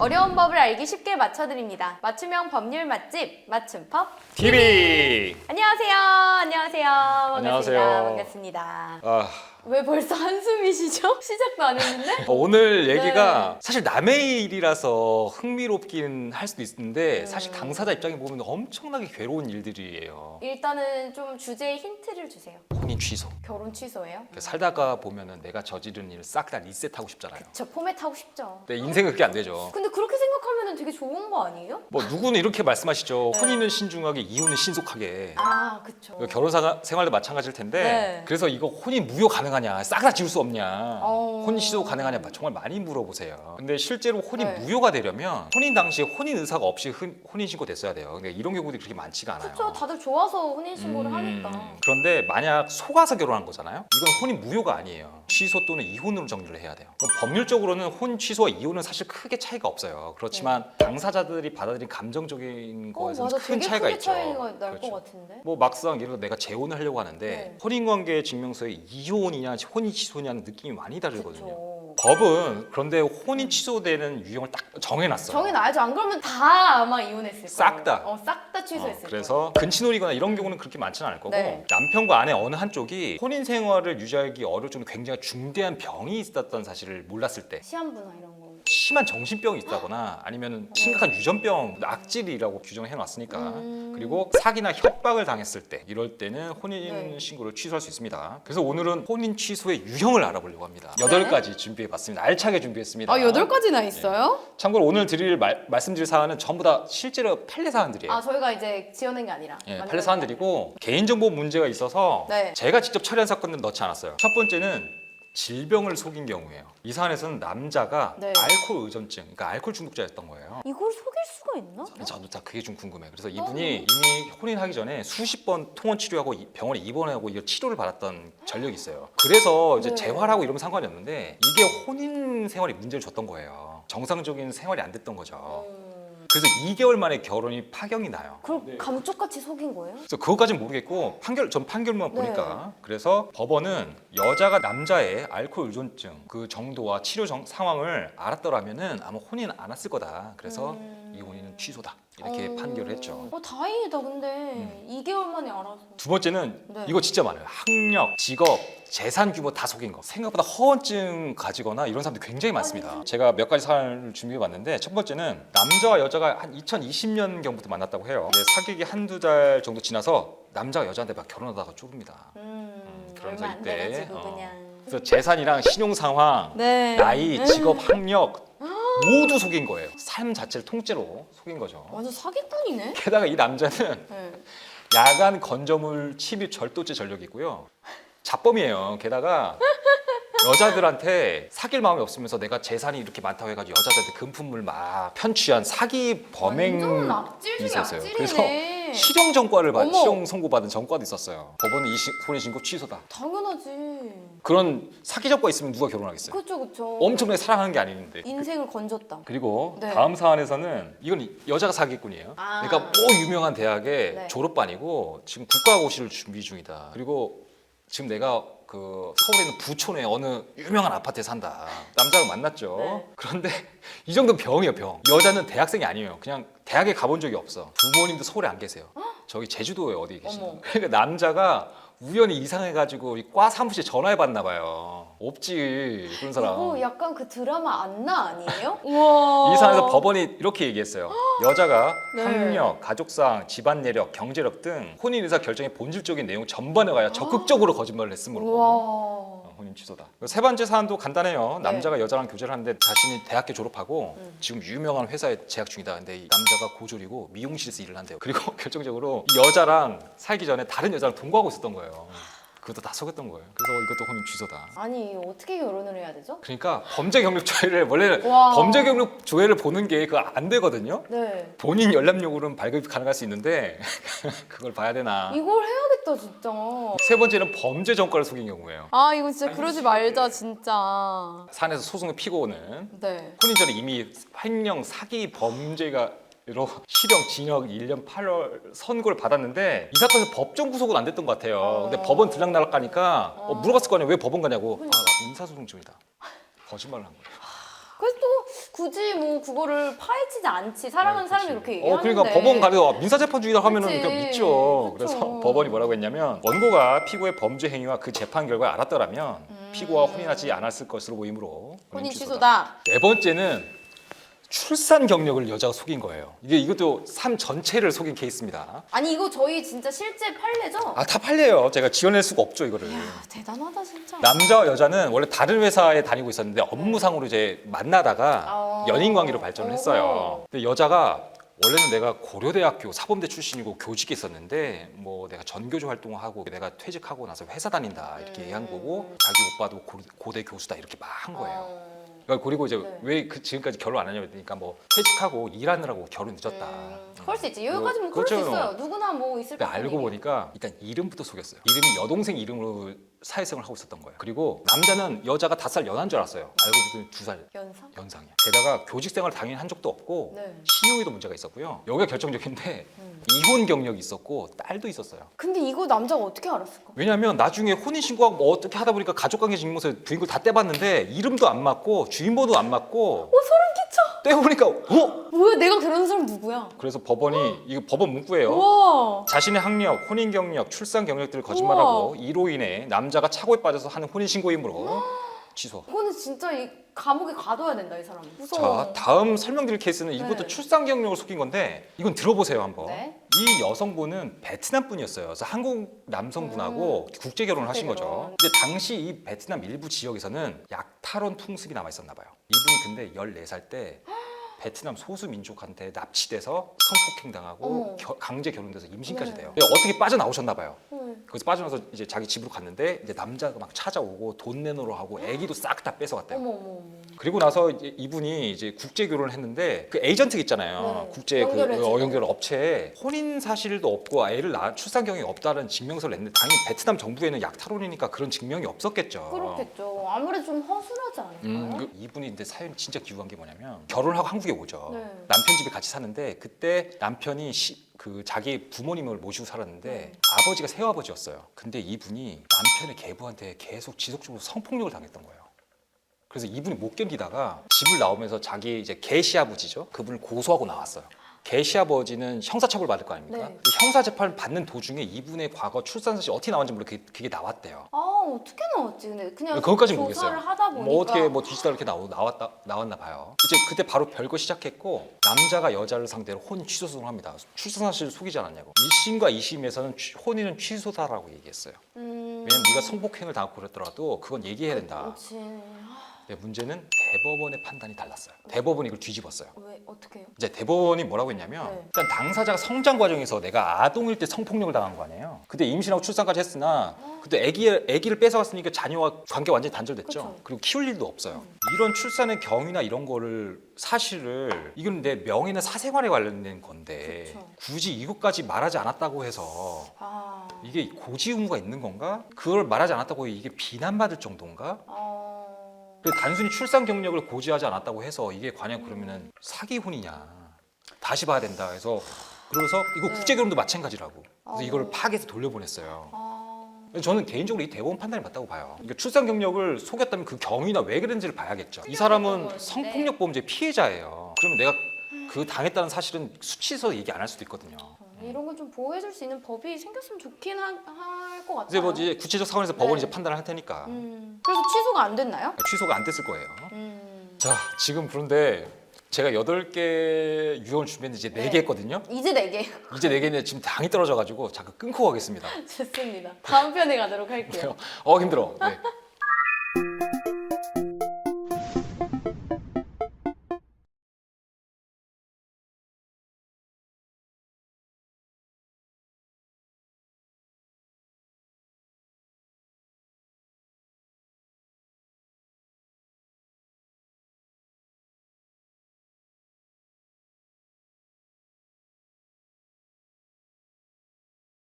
어려운 법을 알기 쉽게 맞춰드립니다. 맞춤형 법률 맛집 맞춤법 TV. 안녕하세요. 안녕하세요. 반갑습니다. 안녕하세요. 반갑습니다. 아, 왜 벌써 한숨이시죠? 시작도 안 했는데? 오늘 얘기가 네. 사실 남의 일이라서 흥미롭긴 할 수도 있는데 사실 당사자 입장에 보면 엄청나게 괴로운 일들이에요. 일단은 좀 주제에 힌트를 주세요. 혼인 취소. 결혼 취소예요? 살다가 보면은 내가 저지른 일을 싹 다 리셋하고 싶잖아요. 저 포맷하고 싶죠. 근데 인생은 그게 안 되죠. 근데 그렇게 생각하면 되게 좋은 거 아니에요? 뭐 누구는 이렇게 말씀하시죠. 혼인은 신중하게, 이혼은 신속하게. 아, 그쵸. 결혼 생활도 마찬가지일 텐데 네. 그래서 이거 혼인 무효 가능하냐, 싹 다 지울 수 없냐, 어. 혼인 취소 가능하냐 정말 많이 물어보세요. 근데 실제로 혼인 네. 무효가 되려면 혼인 당시에 혼인 의사가 없이 혼인 신고 됐어야 돼요. 근데 이런 경우들이 그렇게 많지가 않아요. 그쵸. 다들 좋아서 혼인신고를 하니까. 그런데 만약 속아서 결혼한 거잖아요. 이건 혼인 무효가 아니에요. 취소 또는 이혼으로 정리를 해야 돼요. 그럼 법률적으로는 혼인 취소와 이혼은 사실 크게 차이가 없어요. 그렇지만 당사자들이 받아들인 감정적인 거에서는 맞아. 큰 되게 차이가 크게 있죠. 차이가 날 그렇죠. 것 같은데? 뭐 막상 예를 들어 내가 재혼을 하려고 하는데 네. 혼인관계 증명서에 이혼이냐 혼인 취소냐는 느낌이 많이 다르거든요. 그쵸. 법은 그런데 혼인 취소되는 유형을 딱 정해놨어요. 정해놔야죠. 안 그러면 다 아마 이혼했을 거예요. 싹 다. 싹 다 취소했을 거예요. 그래서 근친혼이거나 이런 경우는 그렇게 많지는 않을 거고 네. 남편과 아내 어느 한쪽이 혼인 생활을 유지하기 어려울 정도로 굉장히 중대한 병이 있었던 사실을 몰랐을 때 시한부나 이런 거. 심한 정신병이 있다거나 아니면 심각한 유전병, 악질이라고 규정을 해놨으니까 그리고 사기나 협박을 당했을 때 이럴 때는 혼인 네. 신고를 취소할 수 있습니다. 그래서 오늘은 혼인 취소의 유형을 알아보려고 합니다. 네. 8가지 준비해봤습니다. 알차게 준비했습니다. 8가지나 있어요? 참고로 오늘 말씀드릴 사안은 전부 다 실제로 판례 사안들이에요. 아, 저희가 이제 지어낸 게 아니라. 예, 만들어낸 판례 게 사안들이고 개인정보 문제가 있어서 네. 제가 직접 처리한 사건들은 넣지 않았어요. 첫 번째는 질병을 속인 경우예요. 이 사안에서는 남자가 네. 알코올 의존증, 그러니까 알코올 중독자였던 거예요. 아니라. 이걸 속일 수가 있나? 저도 다 그게 좀 궁금해요. 그래서 이분이 이미 혼인하기 전에 수십 번 통원 치료하고 병원에 입원하고 이거 치료를 받았던 전력이 있어요. 그래서 이제 네. 재활하고 이러면 상관이 없는데 이게 혼인 생활에 문제를 줬던 거예요. 정상적인 생활이 안 됐던 거죠. 그래서 2개월 만에 결혼이 파경이 나요. 그럼 감쪽같이 속인 거예요? 그래서 그것까지는 모르겠고 전 판결만 네. 보니까 그래서 법원은 여자가 남자의 알코올 의존증 그 정도와 치료 상황을 알았더라면은 아마 혼인 안 왔을 거다. 그래서 이 혼인은 취소다. 이렇게 판결을 했죠. 다행이다. 근데 2개월 만에 알아서. 두 번째는 네. 이거 진짜 많아요. 학력, 직업, 재산 규모 다 속인 거. 생각보다 허언증 가지거나 이런 사람들 굉장히 많습니다. 제가 몇 가지 사안을 준비해봤는데 첫 번째는 남자와 여자가 한 2020년경부터 만났다고 해요. 근데 사귀기 한두 달 정도 지나서 남자가 여자한테 막 결혼하다가 좁습니다. 그러면서 얼마 안 이때, 돼가지고 그냥. 그래서 재산이랑 신용 상황, 네. 나이, 직업, 학력 모두 속인 거예요. 삶 자체를 통째로 속인 거죠. 완전 사기꾼이네. 게다가 이 남자는 네. 야간 건조물 침입 절도죄 전력이 있고요. 자범이에요. 게다가 여자들한테 사귈 마음이 없으면서 내가 재산이 이렇게 많다고 해가지고 여자들한테 금품을 막 편취한 사기 범행이 완전 악질 중에 있었어요. 악질이네. 그래서 실형 전과를 어머. 실형 선고받은 전과도 있었어요. 법원은 이 혼인 신고 취소다. 당연하지. 그런 사기 전과 있으면 누가 결혼하겠어요? 그쵸. 엄청나게 사랑하는 게 아닌데. 인생을 건졌다. 그리고 네. 다음 사안에서는 이건 여자가 사기꾼이에요. 아. 그러니까 뭐 유명한 대학의 네. 졸업반이고 지금 국가고시를 준비 중이다. 그리고 지금 내가 그 서울에 있는 부촌에 어느 유명한 아파트에 산다. 남자를 만났죠. 네. 그런데 이 정도 병이에요, 병. 여자는 대학생이 아니에요. 그냥 대학에 가본 적이 없어. 부모님도 서울에 안 계세요. 저기 제주도에 어디 계시는. 어머. 그러니까 남자가 우연히 이상해가지고 우리 과 사무실에 전화해봤나 봐요. 없지 그런 사람. 이거 약간 그 드라마 안나 아니에요? 우와. 이 사안에서 법원이 이렇게 얘기했어요. 여자가 네. 학력, 가족상, 집안 내력, 경제력 등 혼인 의사 결정의 본질적인 내용 전반에 관하여 적극적으로 거짓말을 했으므로 우와. 혼인 취소다. 세 번째 사안도 간단해요. 네. 남자가 여자랑 교제를 하는데 자신이 대학교 졸업하고 지금 유명한 회사에 재학 중이다. 근데 이 남자가 고졸이고 미용실에서 일을 한대요. 그리고 결정적으로 이 여자랑 살기 전에 다른 여자랑 동거하고 있었던 거예요. 그것도 다 속였던 거예요. 그래서 이것도 혼인 취소다. 아니 어떻게 결혼을 해야 되죠? 그러니까 범죄 경력 조회를 원래는 와. 범죄 경력 조회를 보는 게 그거 안 되거든요. 네. 본인 열람용으로는 발급이 가능할 수 있는데 그걸 봐야 되나. 이걸 해야겠다 진짜. 세 번째는 범죄 전과를 속인 경우예요. 아 이거 진짜 그러지 말자 진짜. 사안에서 소송의 피고는 네. 혼인 전에 이미 횡령 사기 범죄가 로 실형 징역 1년 8월 선고를 받았는데 이 사건에서 법정 구속은 안 됐던 것 같아요. 근데 법원 들락날락 가니까 물어봤을 거 아니에요. 왜 법원 가냐고. 아, 나 민사소송 중이다. 거짓말을 한 거예요. 그래서 또 굳이 뭐 그거를 파헤치지 않지. 사랑하는 사람이 이렇게 얘기하는데. 그러니까 법원 가서 민사재판주의다 하면은 그치. 그러니까 믿죠. 그쵸. 그래서 법원이 뭐라고 했냐면 원고가 피고의 범죄 행위와 그 재판 결과를 알았더라면 피고와 혼인하지 않았을 것으로 보이므로 혼인 취소다. 네 번째는 출산 경력을 여자가 속인 거예요. 이것도 삶 전체를 속인 케이스입니다. 아니 이거 저희 진짜 실제 판례죠? 아, 다 팔려요. 제가 지어낼 수가 없죠, 이거를. 이야 대단하다 진짜. 남자와 여자는 원래 다른 회사에 다니고 있었는데 업무상으로 이제 만나다가 어. 연인 관계로 발전을 했어요. 근데 여자가 원래는 내가 고려대학교 사범대 출신이고 교직에 있었는데 뭐 내가 전교조 활동을 하고 내가 퇴직하고 나서 회사 다닌다 이렇게 얘기한 거고 자기 오빠도 고대 교수다 이렇게 막 한 거예요. 그리고 이제 네. 왜 지금까지 결혼 안 하냐고 했으니까 뭐 퇴직하고 일하느라고 결혼 늦었다. 그럴 수 있지. 여기까지는 그럴 수 그렇죠. 있어요. 누구나 뭐 있을 근데 법한 알고 얘기. 보니까 일단 이름부터 속였어요. 이름이 여동생 이름으로 사회생활을 하고 있었던 거예요. 그리고 남자는 여자가 5살 연한 줄 알았어요. 알고 보니 2살 연상? 연상이야. 게다가 교직 생활을 당연히 한 적도 없고 네. 신용에도 문제가 있었고요. 여기가 결정적인데 이혼 경력이 있었고 딸도 있었어요. 근데 이거 남자가 어떻게 알았을까? 왜냐하면 나중에 혼인 신고하고 뭐 어떻게 하다 보니까 가족관계 증명서 부인걸 다 떼봤는데 이름도 안 맞고 주인번호도 안 맞고 소름 끼쳐. 떼보니까 뭐야 내가 그런 사람 누구야? 그래서 법원이 이거 법원 문구예요. 우와. 자신의 학력, 혼인 경력, 출산 경력들을 거짓말하고 이로 인해 남자가 착오에 빠져서 하는 혼인 신고이므로 취소. 이거는 진짜 이 감옥에 가둬야 된다 이 사람. 무서워. 자, 다음 설명드릴 케이스는 이것도 네. 출산 경력을 속인 건데 이건 들어보세요 한번. 네. 이 여성분은 베트남 분이었어요. 그래서 한국 남성분하고 국제 결혼을 하신 국제 거죠. 결혼. 근데 당시 이 베트남 일부 지역에서는 약탈혼 풍습이 남아 있었나 봐요. 이분이 근데 14살 때 베트남 소수 민족한테 납치돼서 성폭행 당하고 어머. 강제 결혼돼서 임신까지 네. 돼요. 근데 어떻게 빠져나오셨나 봐요. 네. 거기서 빠져나서 이제 자기 집으로 갔는데 이제 남자가 막 찾아오고 돈 내놓으러 하고 애기도 싹 다 뺏어갔대요. 어머 어머. 그리고 나서 이분이 이제 국제 결혼을 했는데 그 에이전트 있잖아요. 네. 국제 연결해주고. 연결 업체에 혼인 사실도 없고 애를 낳은 출산 경력이 없다는 증명서를 냈는데 당연히 베트남 정부에는 약탈혼이니까 그런 증명이 없었겠죠. 그렇겠죠. 아무래도 좀 허술하지 않을까요? 이분이 근데 사연이 진짜 기구한 게 뭐냐면 결혼하고 한국에 오죠. 네. 남편 집에 같이 사는데 그때 남편이 그 자기 부모님을 모시고 살았는데 아버지가 새아버지였어요. 근데 이분이 남편의 계부한테 계속 지속적으로 성폭력을 당했던 거예요. 그래서 이분이 못 견디다가 집을 나오면서 자기 이제 개시아버지죠. 그분을 고소하고 나왔어요. 개시아버지는 형사처벌 받을 거 아닙니까? 네. 근데 형사재판을 받는 도중에 이분의 과거 출산 사실이 어떻게 나왔는지 모르게 그게 나왔대요. 아 어떻게 나왔지? 근데 그냥 그것까지는 조사를 모르겠어요. 하다 보니까 뭐 어떻게 뭐 디지털 이렇게 나왔나 봐요. 이제 그때 바로 별거 시작했고 남자가 여자를 상대로 혼인 취소 소송을 합니다. 출산 사실을 속이지 않았냐고. 1심과 2심에서는 혼인은 취소다라고 얘기했어요. 왜냐면 네가 성폭행을 당하고 그랬더라도 그건 얘기해야 된다. 그렇지. 근데 문제는 대법원의 판단이 달랐어요. 대법원이 이걸 뒤집었어요. 왜 어떻게 해요? 이제 대법원이 뭐라고 했냐면 네. 일단 당사자가 성장 과정에서 내가 아동일 때 성폭력을 당한 거 아니에요. 그때 임신하고 출산까지 했으나 그때 아기를 뺏어갔으니까 자녀와 관계 완전히 단절됐죠. 그쵸. 그리고 키울 일도 없어요. 이런 출산의 경위나 이런 거를 사실을 이건 내 명예나 사생활에 관련된 건데 그쵸. 굳이 이것까지 말하지 않았다고 해서 아, 이게 고지 의무가 있는 건가? 그걸 말하지 않았다고 이게 비난받을 정도인가? 그리고 단순히 출산 경력을 고지하지 않았다고 해서 이게 과연 그러면은 사기혼이냐 다시 봐야 된다 해서 그러면서 이거 네. 국제결혼도 마찬가지라고 그래서 어. 이걸 파악해서 돌려보냈어요. 아, 저는 개인적으로 이 대법원 판단이 맞다고 봐요. 이게 출산 경력을 속였다면 그 경위나 왜 그랬는지를 봐야겠죠. 이 사람은 성폭력 범죄 피해자예요. 그러면 내가 그 당했다는 사실은 수치해서 얘기 안 할 수도 있거든요. 이런 걸 좀 보호해줄 수 있는 법이 생겼으면 좋긴 할 것 같아요. 이제 뭐 이제 구체적 상황에서 법원이 네. 이제 판단을 할 테니까 그래서 취소가 안 됐나요? 취소가 안 됐을 거예요. 자, 지금 그런데 제가 8개 유형을 준비했는데 이제 4개 네. 했거든요. 이제 4개. 이제 4개인데 지금 당이 떨어져가지고 잠깐 끊고 가겠습니다. 좋습니다. 다음 편에 가도록 할게요. 힘들어. 네.